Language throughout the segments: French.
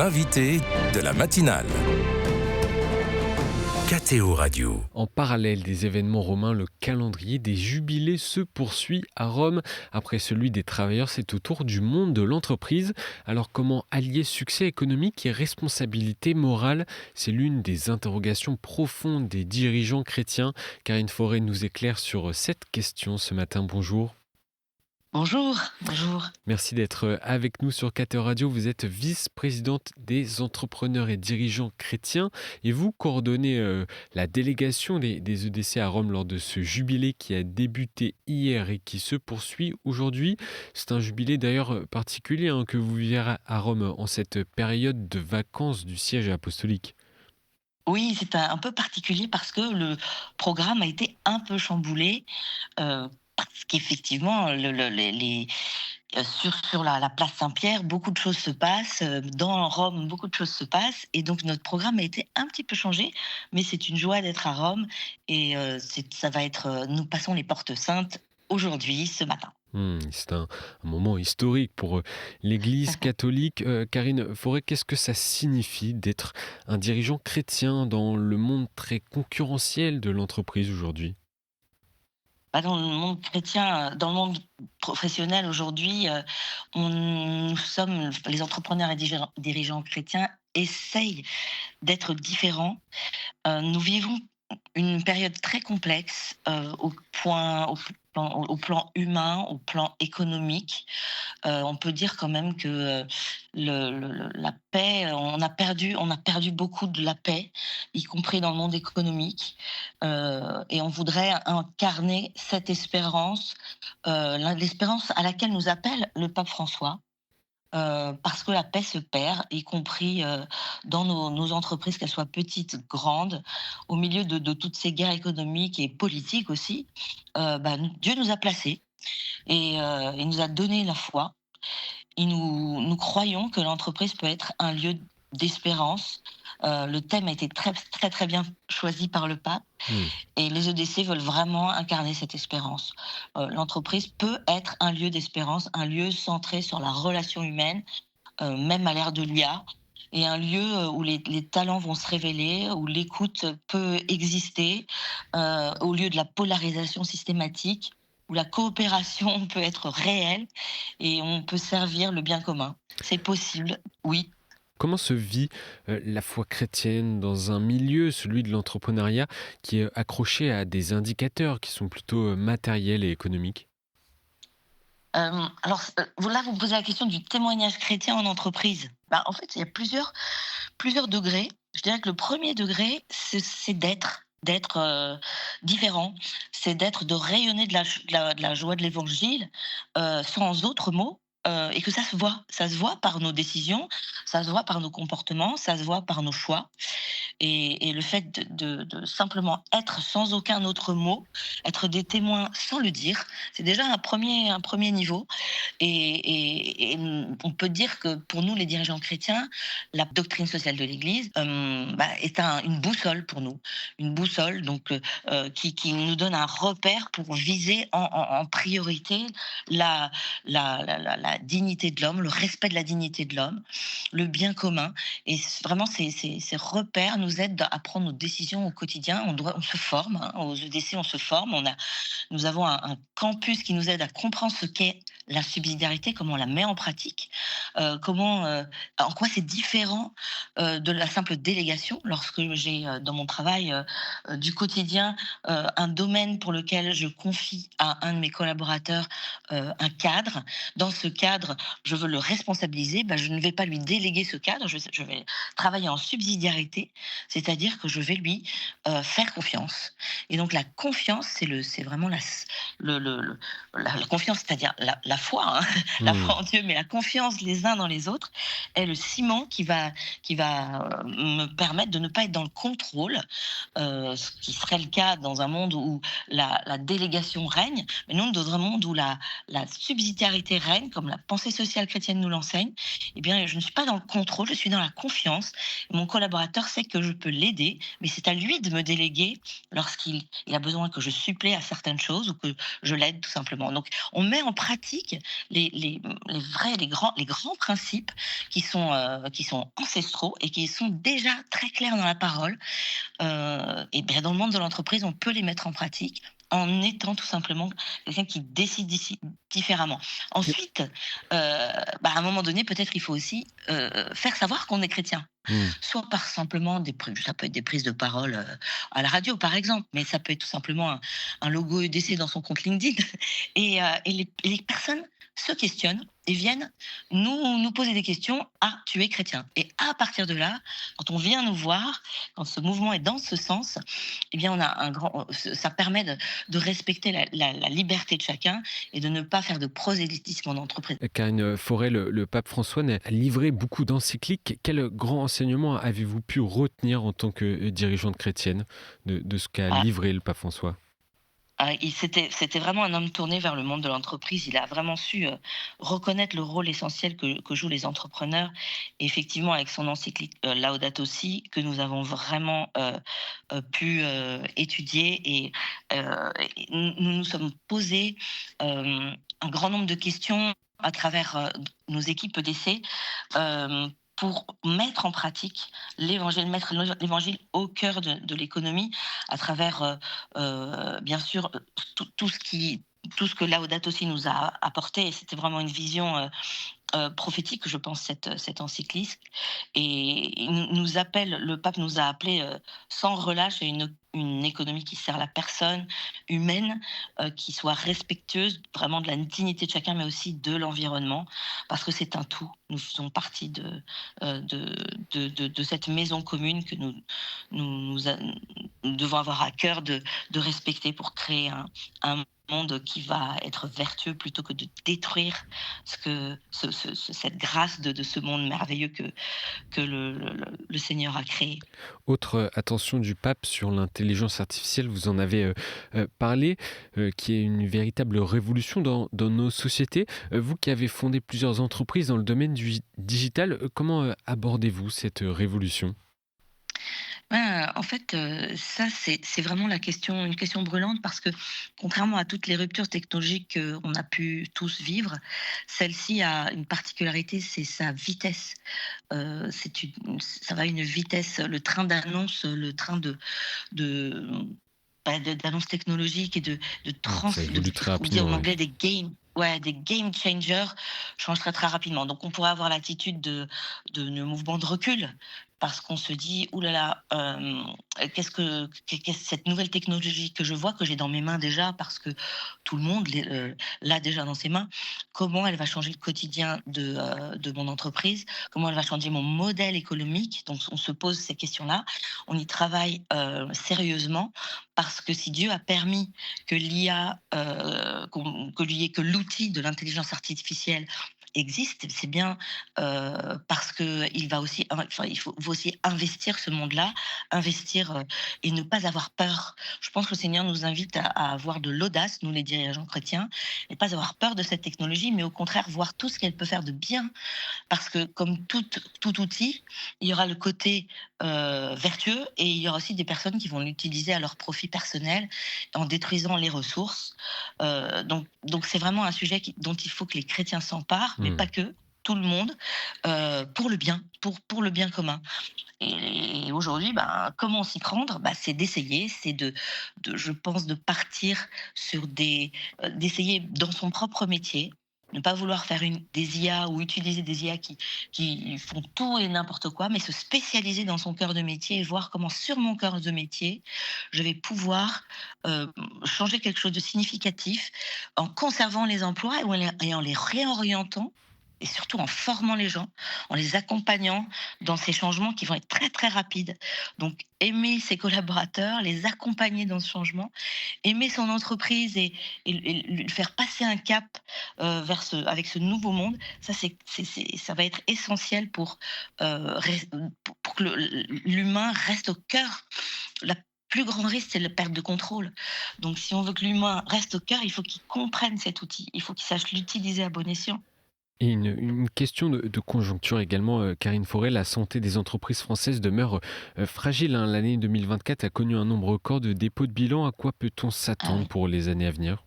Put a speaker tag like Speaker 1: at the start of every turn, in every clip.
Speaker 1: l'invité de la matinale. KTO Radio.
Speaker 2: En parallèle des événements romains, le calendrier des jubilés se poursuit à Rome. Après celui des travailleurs, c'est au tour du monde de l'entreprise. Alors comment allier succès économique et responsabilité morale ? C'est l'une des interrogations profondes des dirigeants chrétiens. Karine Forêt nous éclaire sur cette question ce matin. Bonjour.
Speaker 3: Bonjour.
Speaker 2: Merci d'être avec nous sur KTO Radio. Vous êtes vice-présidente des entrepreneurs et dirigeants chrétiens et vous coordonnez la délégation des EDC à Rome lors de ce jubilé qui a débuté hier et qui se poursuit aujourd'hui. C'est un jubilé d'ailleurs particulier que vous vivez à Rome en cette période de vacances du siège apostolique.
Speaker 3: Oui, c'est un peu particulier parce que le programme a été un peu chamboulé, parce qu'effectivement, sur la place Saint-Pierre, beaucoup de choses se passent. Dans Rome, beaucoup de choses se passent. Et donc, notre programme a été un petit peu changé. Mais c'est une joie d'être à Rome. Et ça va être... nous passons les portes saintes aujourd'hui, ce matin.
Speaker 2: C'est un moment historique pour l'Église catholique. Karine Forêt, qu'est-ce que ça signifie d'être un dirigeant chrétien dans le monde très concurrentiel de l'entreprise aujourd'hui ?
Speaker 3: Dans le monde chrétien, dans le monde professionnel aujourd'hui, nous sommes, les entrepreneurs et dirigeants chrétiens essayent d'être différents. Nous vivons une période très complexe au plan humain, au plan économique. On peut dire quand même que la paix, on a perdu beaucoup de la paix, y compris dans le monde économique. Et on voudrait incarner cette espérance, l'espérance à laquelle nous appelle le pape François. Parce que la paix se perd, y compris dans nos entreprises, qu'elles soient petites, grandes, au milieu de toutes ces guerres économiques et politiques aussi. Dieu nous a placés et il nous a donné la foi. Et nous croyons que l'entreprise peut être un lieu d'espérance. Le thème a été très, très, très bien choisi par le pape. Et les EDC veulent vraiment incarner cette espérance. L'entreprise peut être un lieu d'espérance, un lieu centré sur la relation humaine, même à l'ère de l'IA, et un lieu où les talents vont se révéler, où l'écoute peut exister, au lieu de la polarisation systématique, où la coopération peut être réelle et on peut servir le bien commun. C'est possible, oui.
Speaker 2: Comment se vit la foi chrétienne dans un milieu, celui de l'entrepreneuriat, qui est accroché à des indicateurs qui sont plutôt matériels et économiques ?
Speaker 3: Alors là, vous me posez la question du témoignage chrétien en entreprise. En fait, il y a plusieurs degrés. Je dirais que le premier degré, c'est d'être différent, c'est de rayonner de la joie de l'évangile, sans autres mots. Et que ça se voit par nos décisions, ça se voit par nos comportements, ça se voit par nos choix. Et le fait de simplement être sans aucun autre mot, être des témoins sans le dire, c'est déjà un premier niveau. Et on peut dire que pour nous, les dirigeants chrétiens, la doctrine sociale de l'Église est une boussole pour nous. Une boussole donc, qui nous donne un repère pour viser en priorité la dignité de l'homme, le respect de la dignité de l'homme, le bien commun. Et vraiment, ces repères nous aident à prendre nos décisions au quotidien. On se forme, aux EDC, on se forme. Nous avons un campus qui nous aide à comprendre ce qu'est la subsidiarité, comment on la met en pratique, en quoi c'est différent de la simple délégation. Lorsque j'ai dans mon travail du quotidien un domaine pour lequel je confie à un de mes collaborateurs un cadre, dans ce cadre, je veux le responsabiliser, je ne vais pas lui déléguer ce cadre, je vais travailler en subsidiarité, c'est-à-dire que je vais lui faire confiance. Et donc la confiance, c'est vraiment la confiance, c'est-à-dire la foi, la foi en Dieu, mais la confiance les uns dans les autres est le ciment qui va va me permettre de ne pas être dans le contrôle, ce qui serait le cas dans un monde où la délégation règne, mais nous, dans un monde où la subsidiarité règne, comme la pensée sociale chrétienne nous l'enseigne, eh bien, je ne suis pas dans le contrôle, je suis dans la confiance. Mon collaborateur sait que je peux l'aider, mais c'est à lui de me déléguer lorsqu'il a besoin que je supplée à certaines choses ou que je l'aide tout simplement. Donc, on met en pratique les grands principes qui sont ancestraux et qui sont déjà très clairs dans la parole. Et bien, dans le monde de l'entreprise, on peut les mettre en pratique en étant tout simplement quelqu'un qui décide différemment. Ensuite, à un moment donné, peut-être il faut aussi faire savoir qu'on est chrétien.
Speaker 2: Mmh.
Speaker 3: Soit par simplement ça peut être des prises de parole à la radio, par exemple, mais ça peut être tout simplement un logo EDC dans son compte LinkedIn. Et les personnes se questionnent et viennent nous poser des questions. Ah, tu es chrétien. Et à partir de là, quand on vient nous voir, quand ce mouvement est dans ce sens, eh bien, ça permet de respecter la liberté de chacun et de ne pas faire de prosélytisme en entreprise.
Speaker 2: Karine Forêt, le pape François a livré beaucoup d'encycliques. Quel grand enseignement avez-vous pu retenir en tant que dirigeante chrétienne de ce qu'a
Speaker 3: Ah,
Speaker 2: livré le pape François?
Speaker 3: c'était vraiment un homme tourné vers le monde de l'entreprise. Il a vraiment su reconnaître le rôle essentiel que jouent les entrepreneurs. Et effectivement, avec son encyclique Laudato Si, que nous avons vraiment pu étudier. Et nous nous sommes posés un grand nombre de questions à travers nos équipes d'essai pour mettre en pratique l'évangile, mettre l'évangile au cœur de l'économie à travers, bien sûr, tout ce que Laudato Si nous a apporté. Et c'était vraiment une vision prophétique, je pense, cette encyclique. Et le pape nous a appelés sans relâche à une économie qui sert la personne humaine, qui soit respectueuse vraiment de la dignité de chacun, mais aussi de l'environnement, parce que c'est un tout. Nous faisons partie de cette maison commune que nous devons avoir à cœur de respecter pour créer un monde qui va être vertueux plutôt que de détruire cette grâce de ce monde merveilleux que le Seigneur a créé.
Speaker 2: Autre attention du pape sur l'intelligence artificielle, vous en avez parlé, qui est une véritable révolution dans nos sociétés. Vous qui avez fondé plusieurs entreprises dans le domaine du digital, comment abordez-vous cette révolution?
Speaker 3: Ben, en fait, ça, c'est vraiment une question brûlante parce que contrairement à toutes les ruptures technologiques qu'on a pu tous vivre, celle-ci a une particularité, c'est sa vitesse. Ça va à une vitesse, le train d'annonce, le train de d'annonces technologiques et de
Speaker 2: Ça évolue très
Speaker 3: on dit en
Speaker 2: rapidement, oui.
Speaker 3: anglais des game changers change très, très rapidement. Donc on pourrait avoir l'attitude de mouvement de recul parce qu'on se dit: «Ouh là là, qu'est-ce cette nouvelle technologie que je vois, que j'ai dans mes mains déjà parce que tout le monde l'a déjà dans ses mains, comment elle va changer le quotidien de mon entreprise? Comment elle va changer mon modèle économique?» Donc on se pose ces questions-là. On y travaille, sérieusement parce que si Dieu a permis que l'IA, que l'outil de l'intelligence artificielle existe, c'est bien parce que il faut aussi investir ce monde-là, investir et ne pas avoir peur. Je pense que le Seigneur nous invite à avoir de l'audace, nous les dirigeants chrétiens, et pas avoir peur de cette technologie, mais au contraire voir tout ce qu'elle peut faire de bien, parce que comme tout outil, il y aura le côté vertueux et il y aura aussi des personnes qui vont l'utiliser à leur profit personnel en détruisant les ressources. Donc c'est vraiment un sujet dont il faut que les chrétiens s'emparent, mais
Speaker 2: Mmh.
Speaker 3: pas que, tout le monde, pour le bien, pour le bien commun. Et aujourd'hui, ben, comment s'y prendre? Bah, c'est d'essayer, c'est je pense, de partir sur d'essayer dans son propre métier, ne pas vouloir faire des IA ou utiliser des IA qui font tout et n'importe quoi, mais se spécialiser dans son cœur de métier et voir comment sur mon cœur de métier, je vais pouvoir changer quelque chose de significatif en conservant les emplois et en les réorientant et surtout en formant les gens, en les accompagnant dans ces changements qui vont être très, très rapides. Donc aimer ses collaborateurs, les accompagner dans ce changement, aimer son entreprise et lui faire passer un cap, avec ce nouveau monde, ça ça va être essentiel pour que l'humain reste au cœur. La plus grand risque, c'est la perte de contrôle. Donc si on veut que l'humain reste au cœur, il faut qu'il comprenne cet outil, il faut qu'il sache l'utiliser à bon escient.
Speaker 2: Et une question de conjoncture également, Karine Forêt, la santé des entreprises françaises demeure fragile, hein. L'année 2024 a connu un nombre record de dépôts de bilan. À quoi peut-on
Speaker 3: Ah
Speaker 2: s'attendre
Speaker 3: oui.
Speaker 2: pour les années à venir?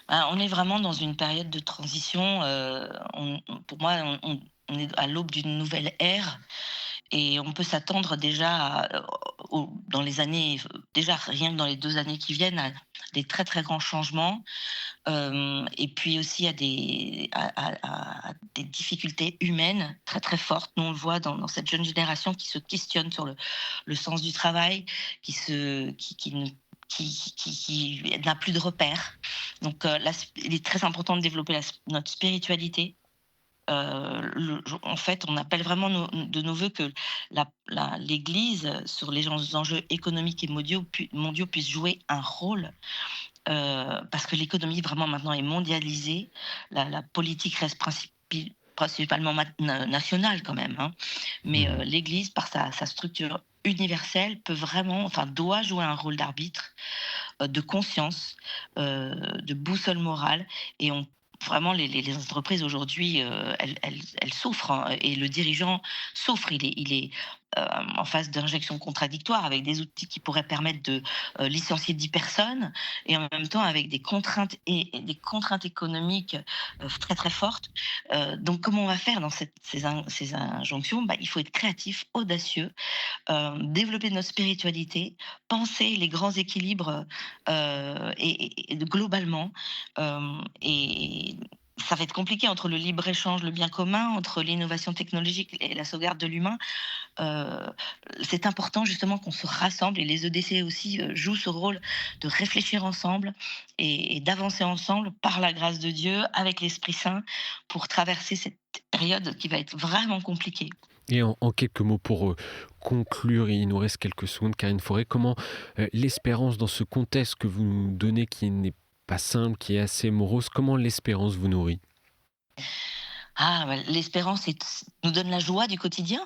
Speaker 3: On est vraiment dans une période de transition, pour moi, on est à l'aube d'une nouvelle ère. Et on peut s'attendre déjà dans les années, déjà rien que dans les 2 années qui viennent, à des très, très grands changements, et puis aussi à des difficultés humaines très, très fortes. Nous, on le voit dans cette jeune génération qui se questionne sur le sens du travail, qui se qui ne qui n'a plus de repères. Donc, il est très important de développer notre spiritualité. En fait, on appelle vraiment de nos voeux que l'Église, sur les enjeux économiques et mondiaux, puisse jouer un rôle, parce que l'économie vraiment maintenant est mondialisée. La politique reste principalement nationale quand même, hein. Mais
Speaker 2: Mmh.
Speaker 3: l'Église, par sa structure universelle, peut vraiment, enfin doit jouer un rôle d'arbitre, de conscience, de boussole morale. Et vraiment, les entreprises aujourd'hui, elles souffrent, hein, et le dirigeant souffre. Il est en phase d'injection contradictoire avec des outils qui pourraient permettre de licencier 10 personnes, et en même temps avec des contraintes et des contraintes économiques très très fortes. Donc comment on va faire dans ces injonctions? Il faut être créatif, audacieux, développer notre spiritualité, penser les grands équilibres, globalement. Et ça va être compliqué entre le libre-échange, le bien commun, entre l'innovation technologique et la sauvegarde de l'humain. Heu, c'est important justement qu'on se rassemble, et les EDC aussi, jouent ce rôle de réfléchir ensemble et d'avancer ensemble par la grâce de Dieu, avec l'Esprit Saint, pour traverser cette période qui va être vraiment compliquée.
Speaker 2: Et en quelques mots pour conclure, il nous reste quelques secondes, Karine Forêt, comment l'espérance dans ce contexte que vous nous donnez, qui n'est pas simple, qui est assez morose, comment l'espérance vous nourrit?
Speaker 3: L'espérance nous donne la joie du quotidien.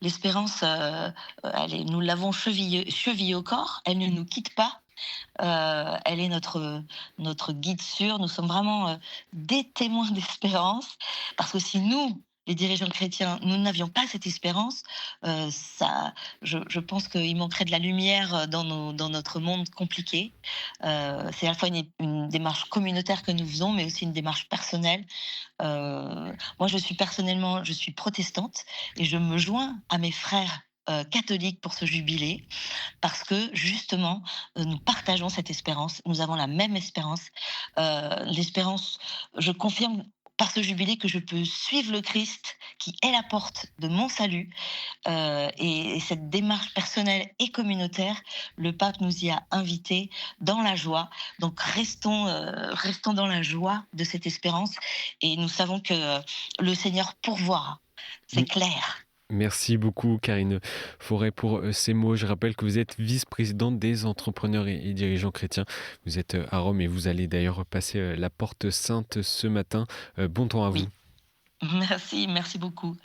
Speaker 3: L'espérance, nous l'avons chevillée au corps, elle ne nous quitte pas. Elle est notre guide sûr. Nous sommes vraiment, des témoins d'espérance, parce que si nous, les dirigeants chrétiens, nous n'avions pas cette espérance, ça je pense qu'il manquerait de la lumière, dans notre monde compliqué. C'est à la fois une démarche communautaire que nous faisons, mais aussi une démarche personnelle. Moi, je suis protestante, et je me joins à mes frères, catholiques, pour ce jubilé, parce que justement, nous partageons cette espérance. Nous avons la même espérance. L'espérance, je confirme par ce jubilé que je peux suivre le Christ qui est la porte de mon salut, et cette démarche personnelle et communautaire, le pape nous y a invités dans la joie. Donc restons dans la joie de cette espérance, et nous savons que le Seigneur pourvoira. C'est clair.
Speaker 2: Merci beaucoup, Karine Forêt, pour ces mots. Je rappelle que vous êtes vice-présidente des entrepreneurs et dirigeants chrétiens. Vous êtes à Rome et vous allez d'ailleurs passer la porte sainte ce matin. Bon temps à vous.
Speaker 3: Oui. Merci beaucoup.